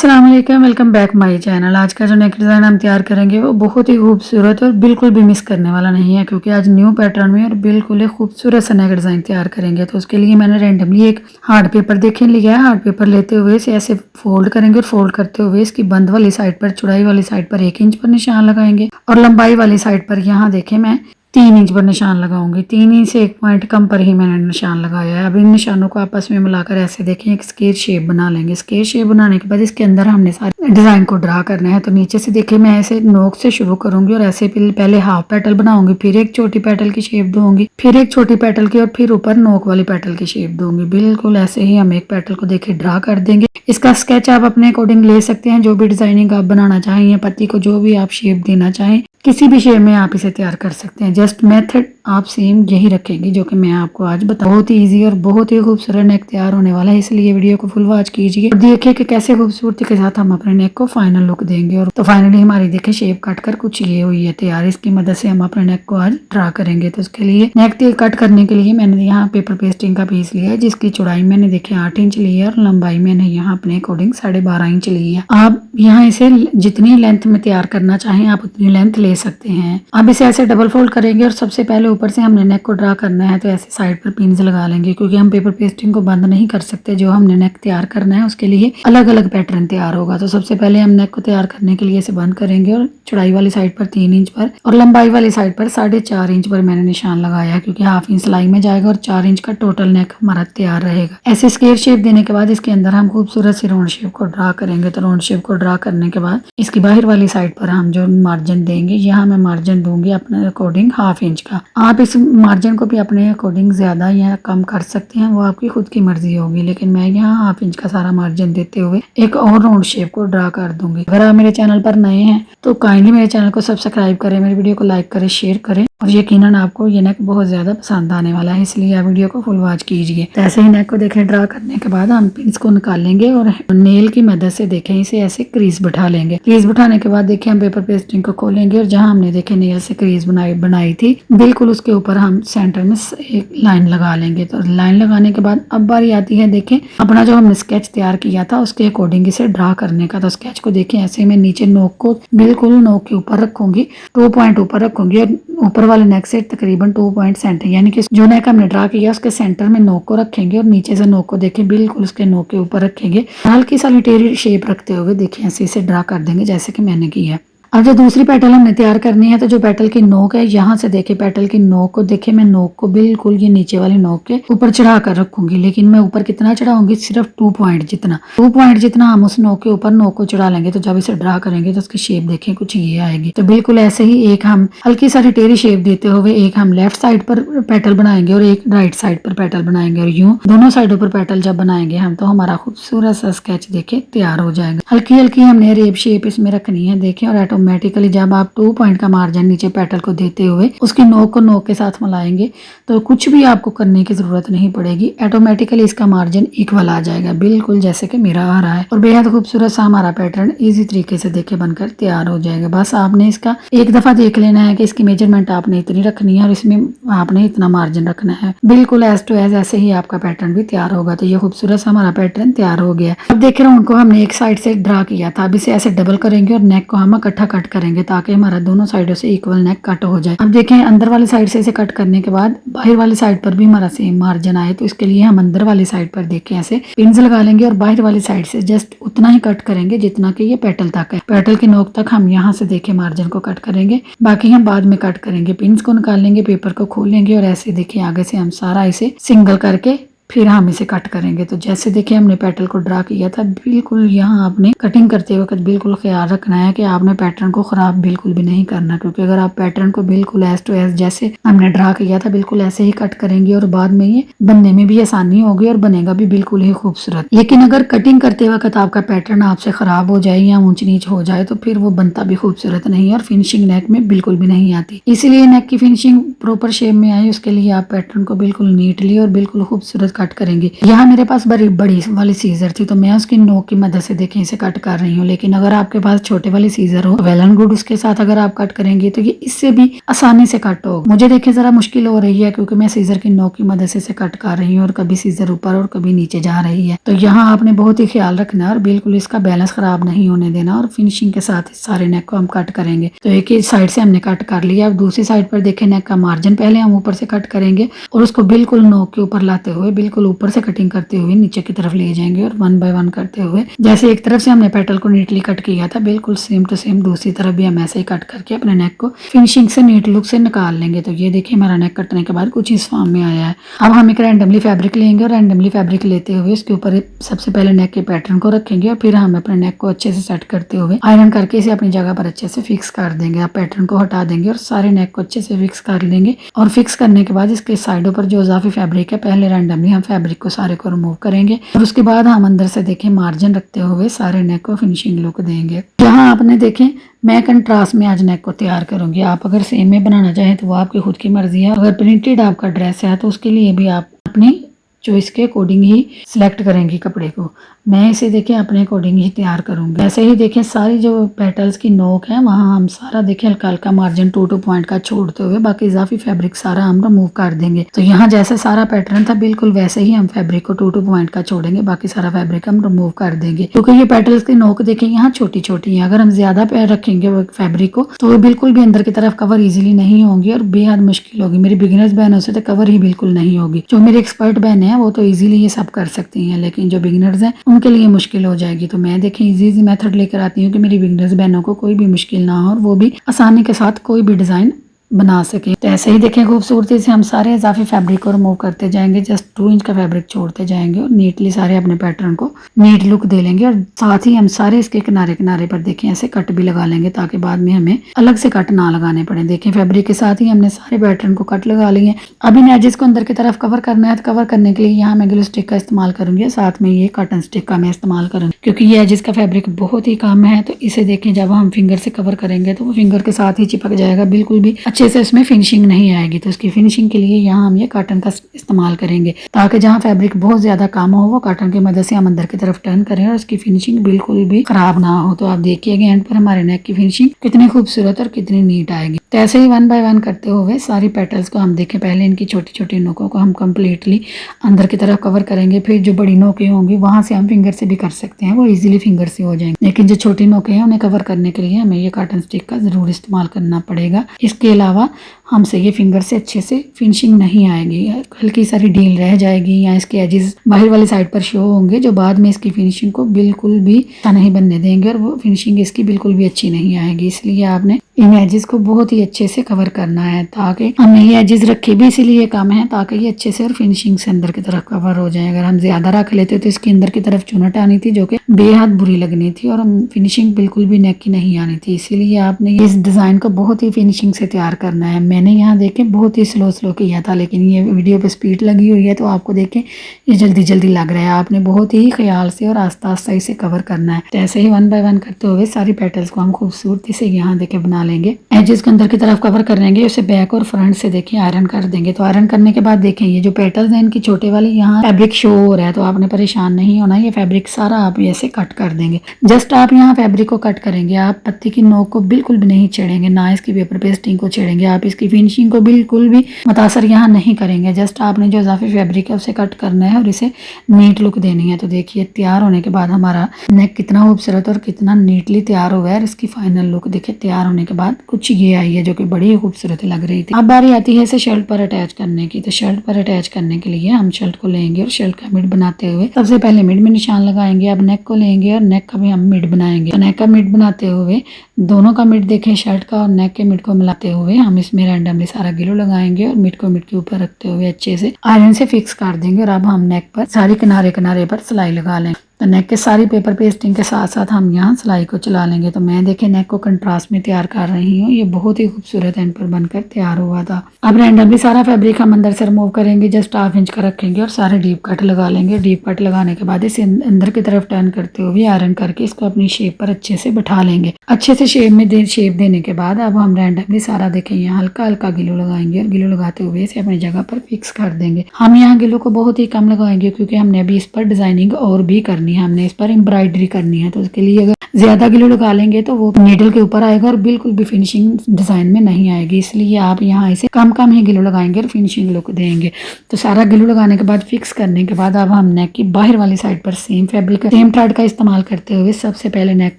अस्सलाम वालेकुम, welcome back my channel. आज का जो नेक डिज़ाइन हम तैयार करेंगे वो बहुत ही खूबसूरत और बिल्कुल भी मिस करने वाला नहीं है, क्योंकि आज न्यू पैटर्न में और बिल्कुल ही खूबसूरत सा नेक डिज़ाइन तैयार करेंगे। तो उसके लिए मैंने रैंडमली एक हार्ड पेपर देखे लिया है। हार्ड पेपर लेते हुए इसे ऐसे फोल्ड करेंगे और फोल्ड करते हुए इसकी बंद वाली साइड पर, चौड़ाई वाली साइड पर 1 इंच पर निशान लगाएंगे और लंबाई वाली साइड पर यहाँ देखें मैं 3 इंच पर निशान लगाऊंगी। 3 इंच से 1 पॉइंट कम पर ही मैंने निशान लगाया है। अब इन निशानों को आपस में मिलाकर ऐसे देखें एक स्केच शेप बना लेंगे। स्केच शेप बनाने के बाद इसके अंदर हमने सारे डिजाइन को ड्रा करना है। तो नीचे से देखें मैं ऐसे नोक से शुरू करूंगी और ऐसे पहले हाफ पेटल बनाऊंगी, फिर एक छोटी पेटल की शेप दूंगी, फिर एक छोटी पेटल की, और फिर ऊपर नोक वाली पेटल की शेप दूंगी। बिल्कुल ऐसे ही हम एक पेटल को देखे ड्रा कर देंगे। इसका स्केच आप अपने अकॉर्डिंग ले सकते हैं, जो भी डिजाइनिंग आप बनाना चाहें या पत्ती को जो भी आप शेप देना चाहें, किसी भी शेप में आप इसे तैयार कर सकते हैं। जस्ट मेथड आप सेम यही रखेंगे जो कि मैं आपको आज बताऊं। बहुत ही इजी और बहुत ही खूबसूरत नेक तैयार होने वाला है, इसलिए वीडियो को फुल वॉच कीजिए और देखिए कि कैसे खूबसूरती के साथ हम अपने नेक को फाइनल लुक देंगे। और तो फाइनली हमारी देखिए शेप कट कर कुछ ये हुई है तैयार। इसकी मदद से हम अपने नेक को आज ड्रा करेंगे। तो उसके लिए नेक कट करने के लिए मैंने यहाँ पेपर पेस्टिंग का पीस लिया है, जिसकी चौड़ाई मैंने देखिए 8 इंच ली है और लंबाई मैंने यहाँ अपने अकॉर्डिंग 12.5 इंच ली है। आप यहाँ इसे जितनी लेंथ में तैयार करना चाहें आप उतनी लेंथ ले सकते हैं। अब इसे ऐसे डबल फोल्ड करेंगे और सबसे पहले ऊपर से हमने नेक को ड्रा करना है, तो ऐसे साइड पर पिन्स लगा लेंगे, क्योंकि हम पेपर पेस्टिंग को बंद नहीं कर सकते। जो हमने नेक तैयार करना है उसके लिए अलग अलग पैटर्न तैयार होगा। तो सबसे पहले हम नेक को तैयार करने के लिए इसे बंद करेंगे और चौड़ाई वाली साइड पर 3 इंच पर और लंबाई वाली साइड पर 4.5 इंच पर मैंने निशान लगाया, क्योंकि हाफ इंच सिलाई में जाएगा और 4 इंच का टोटल नेक हमारा तैयार रहेगा। ऐसे स्क्वायर शेप देने के बाद इसके अंदर हम खूबसूरत सी राउंड शेप को ड्रा करेंगे। तो राउंड शेप को ड्रा करने के बाद इसकी बाहर वाली साइड पर हम जो मार्जिन देंगे, यहाँ मैं मार्जिन दूंगी अपने अकॉर्डिंग 1/2 इंच का। आप इस मार्जिन को भी अपने अकॉर्डिंग ज्यादा या कम कर सकते हैं, वो आपकी खुद की मर्जी होगी, लेकिन मैं यहाँ 1/2 इंच का सारा मार्जिन देते हुए एक और राउंड शेप को ड्रा कर दूंगी। अगर आप मेरे चैनल पर नए हैं तो काइंडली मेरे चैनल को सब्सक्राइब करें, मेरी वीडियो को लाइक करें, शेयर करें, और यकीनन आपको ये नेक बहुत ज्यादा पसंद आने वाला है, इसलिए आप वीडियो को फुल वॉच कीजिए। तो ऐसे ही नेक को देखें ड्रा करने के बाद हम पिंस को निकालेंगे और नेल की मदद से देखें इसे ऐसे क्रीज बिठा लेंगे। क्रीज बिठाने के बाद देखें हम पेपर पेस्टिंग को खोलेंगे और जहां हमने देखे नेल से क्रीज बनाई थी, बिल्कुल उसके ऊपर हम सेंटर में एक लाइन लगा लेंगे। तो लाइन लगाने के बाद अब बारी आती है देखें अपना जो हमने स्केच तैयार किया था उसके अकॉर्डिंग इसे ड्रा करने का। तो स्केच को देखें ऐसे मैं नीचे नोक को बिल्कुल नोक के ऊपर रखूंगी, 2 पॉइंट ऊपर रखूंगी और ऊपर वाले नेक से तकरीबन 2 पॉइंट सेंटर, यानी कि जो नेक हमने ड्रा किया उसके सेंटर में नोक को रखेंगे और नीचे से नोक को देखें बिल्कुल उसके नोक के ऊपर रखेंगे। हल्की सा लिटेरी शेप रखते हुए देखिए ऐसे इसे ड्रा कर देंगे जैसे कि मैंने किया। अब जो दूसरी पेटल हमने तैयार करनी है, तो जो पेटल की नोक है यहाँ से देखे पेटल की नोक को देखे मैं नोक को बिल्कुल ये नीचे वाली नोक के ऊपर चढ़ा कर रखूंगी, लेकिन मैं ऊपर कितना चढ़ाऊंगी, सिर्फ 2 पॉइंट जितना। 2 पॉइंट जितना हम उस नोक के ऊपर नोक को चढ़ा लेंगे। तो जब इसे ड्रा करेंगे तो उसकी शेप देखें कुछ ये आएगी। तो बिल्कुल ऐसे ही एक हम हल्की सा टेढ़ी शेप देते हुए एक हम लेफ्ट साइड पर पेटल बनाएंगे और एक राइट साइड पर पेटल बनाएंगे, और यूं दोनों साइडों पर पेटल जब बनाएंगे हम तो हमारा खूबसूरत सा स्केच देखे तैयार हो जाएगा। हल्की हल्की हमने रेप शेप इसमें रखनी है देखें, और ऑटोमेटिकली जब आप 2 पॉइंट का मार्जिन नीचे पेटल को देते हुए उसकी नोक को नोक के साथ मिलाएंगे तो कुछ भी आपको करने की जरूरत नहीं पड़ेगी, ऑटोमेटिकली इसका मार्जिन इक्वल आ जाएगा, बिल्कुल जैसे कि मेरा आ रहा है। और बेहद खूबसूरत सा हमारा पैटर्न इजी तरीके से देखे बनकर तैयार हो जाएगा। बस आपने इसका एक दफा देख लेना है कि इसकी मेजरमेंट आपने इतनी रखनी है और इसमें आपने इतना मार्जिन रखना है, बिल्कुल एज टू एज ऐसे ही आपका पैटर्न भी तैयार होगा। तो ये खूबसूरत सा हमारा पैटर्न तैयार हो गया। अब देख रहे हैं उनको हमने एक साइड से ड्रा किया था, अब इसे ऐसे डबल करेंगे और नेक को हम इकट्ठा कट करेंगे ताकि हमारा दोनों साइडों से इक्वल नेक कट हो जाए। अब देखें अंदर वाली साइड से इसे कट करने के बाद बाहर वाली साइड पर भी हमारा सेम मार्जिन आए, तो इसके लिए हम अंदर वाली साइड पर देखें ऐसे पिन्स लगा लेंगे और बाहर वाली साइड से जस्ट उतना ही कट करेंगे जितना कि ये पेटल तक है। पेटल की नोक तक हम यहाँ से देखें मार्जिन को कट करेंगे, बाकी हम बाद में कट करेंगे। पिन्स को निकाल लेंगे, पेपर को खोलेंगे और ऐसे देखिए आगे से हम सारा इसे सिंगल करके फिर हम इसे कट करेंगे। तो जैसे देखिए हमने पेटल को ड्रा किया था, बिल्कुल यहाँ आपने कटिंग करते वक्त बिल्कुल ख्याल रखना है कि आपने पैटर्न को खराब बिल्कुल भी नहीं करना, क्योंकि अगर आप पैटर्न को बिल्कुल एज टू एज जैसे हमने ड्रा किया था बिल्कुल ऐसे ही कट करेंगे और बाद में ये बनने में भी आसानी होगी और बनेगा भी बिल्कुल ही खूबसूरत। लेकिन अगर कटिंग करते वक्त आपका पैटर्न आपसे खराब हो जाए या ऊंच नीच हो जाए तो फिर वो बनता भी खूबसूरत नहीं है और फिनिशिंग नेक में बिल्कुल भी नहीं आती। इसीलिए नेक की फिनिशिंग प्रॉपर शेप में आए उसके लिए आप पैटर्न को बिल्कुल नीटली और बिल्कुल खूबसूरत कट करेंगे। यहाँ मेरे पास बड़ी बड़ी वाली सीजर थी तो मैं उसकी नोक की मदद से देखें इसे कट कर रही हूँ, लेकिन अगर आपके पास छोटे वाली सीजर हो वेल एंड गुड, उसके साथ अगर आप कट करेंगे तो ये इससे भी आसानी से कट हो। मुझे देखिए जरा मुश्किल हो रही है क्योंकि मैं सीजर की नोक की मदद से इसे कट कर रही हूँ और कभी सीजर ऊपर और कभी नीचे जा रही है। तो यहाँ आपने बहुत ही ख्याल रखना है और बिल्कुल इसका बैलेंस खराब नहीं होने देना और फिनिशिंग के साथ सारे नेक को हम कट करेंगे। तो एक ही साइड से हमने कट कर लिया। अब दूसरी साइड पर देखें नेक का मार्जिन पहले हम ऊपर से कट करेंगे और उसको बिल्कुल नोक के ऊपर लाते हुए बिल्कुल ऊपर से कटिंग करते हुए नीचे की तरफ ले जाएंगे और 1 बाय 1 करते हुए जैसे एक तरफ से हमने पेटल को नीटली कट किया था बिल्कुल सेम टू सेम दूसरी तरफ भी हम ऐसे ही कट करके अपने नेक को फिनिशिंग से नीट लुक से निकाल लेंगे। तो ये देखिए हमारा नेक कटने के बाद कुछ इस फॉर्म में आया है। अब हम एक रैंडमली फैब्रिक लेंगे और रैंडमली फैब्रिक लेते हुए उसके ऊपर सबसे पहले नेक के पैटर्न को रखेंगे और फिर हम अपने नेक को अच्छे से सेट करते हुए आयरन करके इसे अपनी जगह पर अच्छे से फिक्स कर देंगे। आप पैटर्न को हटा देंगे और सारे नेक को अच्छे से फिक्स कर लेंगे और फिक्स करने के बाद इसके साइडों पर जो इजाफी फैब्रिक है पहले रैंडमली हम फैब्रिक को सारे को रिमूव करेंगे और उसके बाद हम अंदर से देखें मार्जिन रखते हुए सारे नेक को फिनिशिंग लुक देंगे। यहाँ आपने देखें मैं कंट्रास्ट में आज नेक को तैयार करूंगी। आप अगर सेम में बनाना चाहें तो वो आपकी खुद की मर्जी है। अगर प्रिंटेड आपका ड्रेस है तो उसके लिए भी आप अपनी चॉइस के अकॉर्डिंग ही सिलेक्ट करेंगी कपड़े को। मैं इसे देखें अपने अकॉर्डिंग ही तैयार करूंगी। ऐसे ही देखें सारी जो पेटल्स की नोक है वहाँ हम सारा देखें हल्का हल्का मार्जिन 2-2 पॉइंट का छोड़ते हुए बाकी इजाफी फैब्रिक सारा हम रिमूव कर देंगे। तो यहाँ जैसे सारा पैटर्न था बिल्कुल वैसे ही हम फैब्रिक को 2-2 पॉइंट का छोड़ेंगे, बाकी सारा फैब्रिक हम रिमूव कर देंगे क्योंकि ये पेटल्स की नोक देखें यहाँ छोटी छोटी है। अगर हम ज्यादा पैर रखेंगे वो फैब्रिक को तो वो बिल्कुल भी अंदर की तरफ कवर इजिली नहीं होंगी और बेहद मुश्किल होगी। मेरी बिगिनर्स बहनों से तो कवर ही बिल्कुल नहीं होगी। जो मेरी एक्सपर्ट बहन है वो तो इजीली ये सब कर सकती हैं, लेकिन जो बिगिनर्स हैं उनके लिए मुश्किल हो जाएगी। तो मैं देखें इजी मेथड लेकर आती हूँ कि मेरी बिगिनर्स बहनों को कोई भी मुश्किल ना हो और वो भी आसानी के साथ कोई भी डिजाइन बना सके। तो ऐसे ही देखें खूबसूरती से हम सारे इजाफी फैब्रिक को रिमूव करते जाएंगे। जस्ट 2 इंच का फैब्रिक छोड़ते जाएंगे और नीटली सारे अपने पैटर्न को नीट लुक दे लेंगे और साथ ही हम सारे इसके किनारे किनारे पर देखें ऐसे कट भी लगा लेंगे ताकि बाद में हमें अलग से कट ना लगाने पड़े। देखें फैब्रिक के साथ ही हमने सारे पैटर्न को कट लगा लिए। अब इन एजेस को अंदर की तरफ कवर करना है। तो कवर करने के लिए यहाँ मैं ग्लू स्टिक का इस्तेमाल करूंगी, साथ में ये कॉटन स्टिक का मैं इस्तेमाल करूंगी क्योंकि ये एजेस का फैब्रिक बहुत ही कम है। तो इसे देखें जब हम फिंगर से कवर करेंगे तो वो फिंगर के साथ ही चिपक जाएगा, बिल्कुल भी अच्छे से उसमें फिनिशिंग नहीं आएगी। तो उसकी फिनिशिंग के लिए यहाँ हम ये कॉटन का इस्तेमाल करेंगे ताकि जहाँ फैब्रिक बहुत ज्यादा कम हो वो कॉटन की मदद से हम अंदर की तरफ टर्न करें और उसकी फिनिशिंग बिल्कुल भी खराब ना हो। तो आप देखिएगा एंड पर हमारे नेक की फिनिशिंग कितनी खूबसूरत और कितनी नीट आएगी। तो ऐसे ही 1 बाय 1 करते हुए सारी पेटल्स को हम देखें पहले इनकी छोटी छोटी नोकों को हम कम्प्लीटली अंदर की तरफ कवर करेंगे। फिर जो बड़ी नोकें होंगी वहां से हम फिंगर से भी कर सकते हैं, वो इजीली फिंगर से हो जाएंगे, लेकिन जो छोटी नोकें हैं उन्हें कवर करने के लिए हमें ये कॉटन स्टिक का जरूर इस्तेमाल करना पड़ेगा। इसके अलावा हमसे ये फिंगर से अच्छे से फिनिशिंग नहीं आएगी, हल्की सारी ढील रह जाएगी या इसके एजेस बाहर वाली साइड पर शो होंगे जो बाद में इसकी फिनिशिंग को बिल्कुल भी अच्छा नहीं बनने देंगे और वो फिनिशिंग इसकी बिल्कुल भी अच्छी नहीं आएगी। इसलिए आपने इन एजेस को बहुत ही अच्छे से कवर करना है। ताकि हमने ये एजेस रखे भी इसीलिए कम है ताकि ये अच्छे से और फिनिशिंग से अंदर की तरफ कवर हो जाए। अगर हम ज्यादा रख लेते तो इसके अंदर की तरफ चुनट आनी थी जो कि बेहद बुरी लगनी थी और फिनिशिंग बिल्कुल भी नेक की नहीं आनी थी। इसीलिए आपने इस डिजाइन को बहुत ही फिनिशिंग से तैयार करना है। मैंने यहाँ देखे बहुत ही स्लो किया था, लेकिन ये वीडियो पे स्पीड लगी हुई है तो आपको देखें ये जल्दी जल्दी लग रहा है। आपने बहुत ही ख्याल से और आस्ता आस्ता इसे कवर करना है। तो ऐसे ही 1 बाय 1 करते हुए सारी पेटल्स को हम खूबसूरती से यहाँ देखे बना लेंगे। एजेस के अंदर की तरफ कवर कर लेंगे, उसे बैक और फ्रंट से देखिए आयरन कर देंगे। तो आयरन करने के बाद देखें ये जो पेटल्स हैं इनकी छोटे वाली यहाँ फैब्रिक शो हो रहा है तो आपने परेशान नहीं होना, ये फैब्रिक सारा आप ऐसे कट कर देंगे। जस्ट आप यहाँ फैब्रिक को कट करेंगे, आप पत्ती की नोक को बिल्कुल भी नहीं छेड़ेंगे, ना इसकी पेपर पेस्टिंग को छेड़ेंगे, आप इसकी फिनिशिंग को बिल्कुल भी मुतासर यहाँ नहीं करेंगे। जस्ट आपने जो इजाफी फैब्रिक है उसे कट करना है और इसे नीट लुक देनी है। तो देखिए तैयार होने के बाद हमारा नेक कितना खूबसूरत और कितना नीटली तैयार हुआ है। इसकी फाइनल लुक देखिए तैयार होने के बाद कुछ ये आई है जो कि बड़ी खूबसूरत लग रही थी। अब बारी आती है इसे शर्ट पर अटैच करने की। तो शर्ट पर अटैच करने के लिए हम शर्ट को लेंगे और शर्ट का मिड बनाते हुए सबसे पहले मिड में निशान लगाएंगे। अब नेक को लेंगे और नेक का भी हम मिड बनाएंगे। तो नेक का मिड बनाते हुए दोनों का मिड देखें शर्ट का और नेक के मिड को मिलाते हुए हम इसमें रैंडमली सारा ग्लू लगाएंगे और मिड को मिड के ऊपर रखते हुए अच्छे से आयरन से फिक्स कर देंगे। और अब हम नेक पर सारी किनारे किनारे पर सिलाई लगा लेंगे। तो नेक के सारी पेपर पेस्टिंग के साथ साथ हम यहाँ सिलाई को चला लेंगे। तो मैं देखिए नेक को कंट्रास्ट में तैयार कर रही हूँ। ये बहुत ही खूबसूरत एंड पर बनकर तैयार हुआ था। अब रैंडमली सारा फैब्रिक हम अंदर से रिमूव करेंगे, जस्ट 1/2 इंच का रखेंगे और सारे डीप कट लगा लेंगे। डीप कट लगाने के बाद इसे अंदर की तरफ टर्न करते हुए आयरन करके इसको अपनी शेप पर अच्छे से बैठा लेंगे। अच्छे से शेप देने के बाद अब हम रैंडमली सारा देखें यहाँ हल्का हल्का गिलू लगाएंगे और गिलू लगाते हुए इसे अपनी जगह पर फिक्स कर देंगे। हम यहाँ गिलू को बहुत ही कम लगाएंगे क्योंकि हमने अभी इस पर डिजाइनिंग और भी करनी है, हमने इस पर एम्ब्रॉयडरी करनी है। तो उसके लिए अगर ज्यादा गिलू लगा लेंगे तो वो नीडल के ऊपर आएगा और बिल्कुल भी फिनिशिंग डिजाइन में नहीं आएगी, इसलिए आप यहाँ इसे कम कम ही गिलू लगाएंगे और फिनिशिंग लुक देंगे। तो सारा गिलू लगाने के बाद फिक्स करने के बाद अब हम नेक की बाहर वाली साइड पर सेम फैब्रिक सेम थ्रेड का इस्तेमाल करते हुए सबसे पहले नेक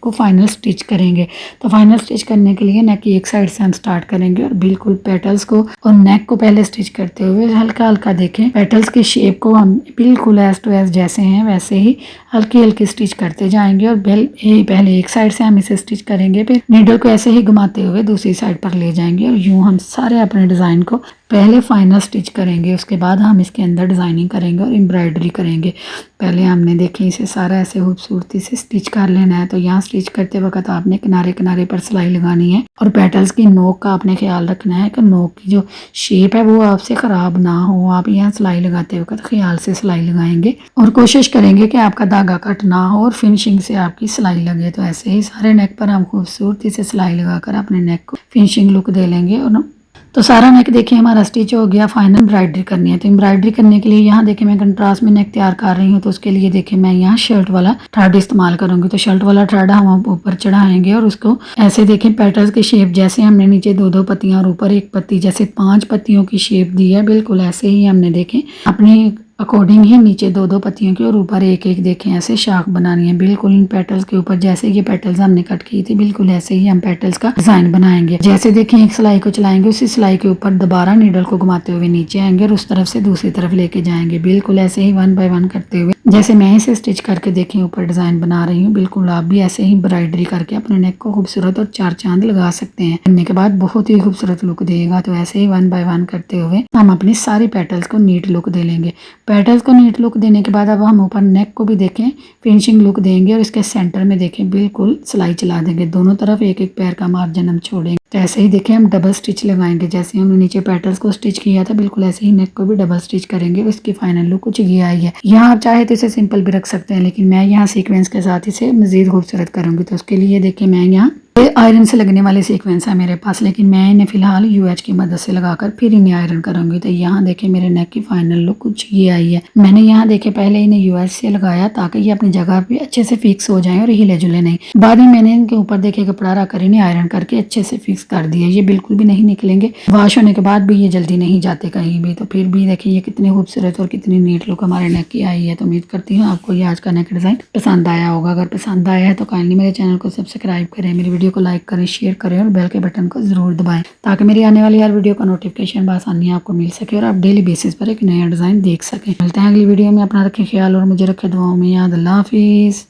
को फाइनल स्टिच करेंगे। तो फाइनल स्टिच करने के लिए नेक की एक साइड से हम स्टार्ट करेंगे और बिल्कुल पेटल्स को और नेक को पहले स्टिच करते हुए हल्का हल्का देखें पेटल्स की शेप को हम बिल्कुल एज टू एज जैसे हैं वैसे ही हल्की हल्की स्टिच करते जाएंगे। और पहले एक साइड से हम इसे स्टिच करेंगे, फिर नीडल को ऐसे ही घुमाते हुए दूसरी साइड पर ले जाएंगे और यूं हम सारे अपने डिजाइन को पहले फाइनल स्टिच करेंगे। उसके बाद हम इसके अंदर डिजाइनिंग करेंगे और एम्ब्रॉयडरी करेंगे। पहले हमने देखें इसे सारा ऐसे खूबसूरती से स्टिच कर लेना है। तो यहाँ स्टिच करते वक्त आपने किनारे किनारे पर सिलाई लगानी है और पेटल्स की नोक का आपने ख्याल रखना है कि नोक की जो शेप है वो आपसे ख़राब ना हो। आप यहाँ सिलाई लगाते वक्त ख्याल से सिलाई लगाएंगे और कोशिश करेंगे कि आपका धागा कट ना हो और फिनिशिंग से आपकी सिलाई लगे। तो ऐसे ही सारे नेक पर हम खूबसूरती से सिलाई लगाकर अपने नेक को फिनिशिंग लुक दे लेंगे। और तो सारा नेक देखिए हमारा स्टिच हो गया। फाइनल एम्ब्रॉयडरी करनी है। तो एम्ब्रॉयडरी करने के लिए यहाँ देखिए मैं कंट्रास्ट में नेक तैयार कर रही हूँ। तो उसके लिए देखिए मैं यहाँ शर्ट वाला थ्रेड इस्तेमाल करूंगी। तो शर्ट वाला थ्रेड हम ऊपर चढ़ाएंगे और उसको ऐसे देखें पेटल्स की शेप जैसे हमने नीचे 2-2 पत्तियां और ऊपर 1 पत्ती जैसे 5 पत्तियों की शेप दी है, बिल्कुल ऐसे ही हमने देखें अपनी अकॉर्डिंग ही नीचे 2-2 पत्तियों की और ऊपर 1-1 देखें ऐसे शाख बनानी है। बिल्कुल इन पेटल्स के ऊपर जैसे ये पेटल्स हमने कट की थी बिल्कुल ऐसे ही हम पेटल्स का डिजाइन बनाएंगे। जैसे देखें एक सिलाई को चलाएंगे उसी सिलाई के ऊपर दोबारा नीडल को घुमाते हुए नीचे आएंगे और उस तरफ से दूसरी तरफ लेके जाएंगे। बिल्कुल ऐसे ही 1 बाय 1 करते हुए जैसे मैं इसे स्टिच करके देखें ऊपर डिजाइन बना रही हूँ, बिल्कुल आप भी ऐसे ही एम्ब्रॉयडरी करके अपने नेक को खूबसूरत और 4 चांद लगा सकते हैं। करने के बाद बहुत ही खूबसूरत लुक देगा। तो ऐसे ही 1 बाय 1 करते हुए हम अपनी सारी पेटल्स को नीट लुक दे लेंगे। पेटल्स को नीट लुक देने के बाद अब हम ऊपर नेक को भी देखें फिनिशिंग लुक देंगे और इसके सेंटर में देखें बिल्कुल सिलाई चला देंगे। दोनों तरफ 1-1 पैर का मार्जिन हम छोड़ेंगे। तो ऐसे ही देखें हम डबल स्टिच लगाएंगे। जैसे हमने नीचे पेटल्स को स्टिच किया था बिल्कुल ऐसे ही नेक को भी डबल स्टिच करेंगे। इसकी फाइनल लुक कुछ ये आई है। यहाँ आप चाहे तो इसे सिंपल भी रख सकते हैं, लेकिन मैं यहाँ सीक्वेंस के साथ इसे मजीद खूबसूरत करूंगी। तो उसके लिए देखिए मैं यहाँ आयरन से लगने वाले सीक्वेंस है मेरे पास, लेकिन मैं इन्हें फिलहाल यूएच की मदद से लगाकर फिर इन्हें आयरन करूंगी। तो यहाँ देखें मेरे नेक की फाइनल लुक कुछ ये आई है। मैंने यहाँ देखे पहले इन्हें यूएच से लगाया ताकि ये अपनी जगह पे अच्छे से फिक्स हो जाए और हिले जुले नहीं। बाद में मैंने इनके ऊपर देखे कपड़ा रखकर इन्हें आयरन करके अच्छे से फिक्स कर दिया। ये बिल्कुल भी नहीं निकलेंगे, वॉश होने के बाद भी ये जल्दी नहीं जाते कहीं भी। तो फिर भी देखिए ये कितने खूबसूरत और कितनी नीट लुक हमारे नेक की आई है। तो उम्मीद करती हूँ आपको ये आज का नेक डिजाइन पसंद आया होगा। अगर पसंद आया है तो काइंडली मेरे चैनल को सब्सक्राइब करें, मेरी वीडियो को लाइक करें, शेयर करें और बेल के बटन को जरूर दबाएं ताकि मेरी आने वाली हर वीडियो का नोटिफिकेशन बआसानी आपको मिल सके और आप डेली बेसिस पर एक नया डिजाइन देख सकें। मिलते हैं अगली वीडियो में। अपना रखें ख्याल और मुझे रखें दुआओं में याद। अल्लाह हाफिज़।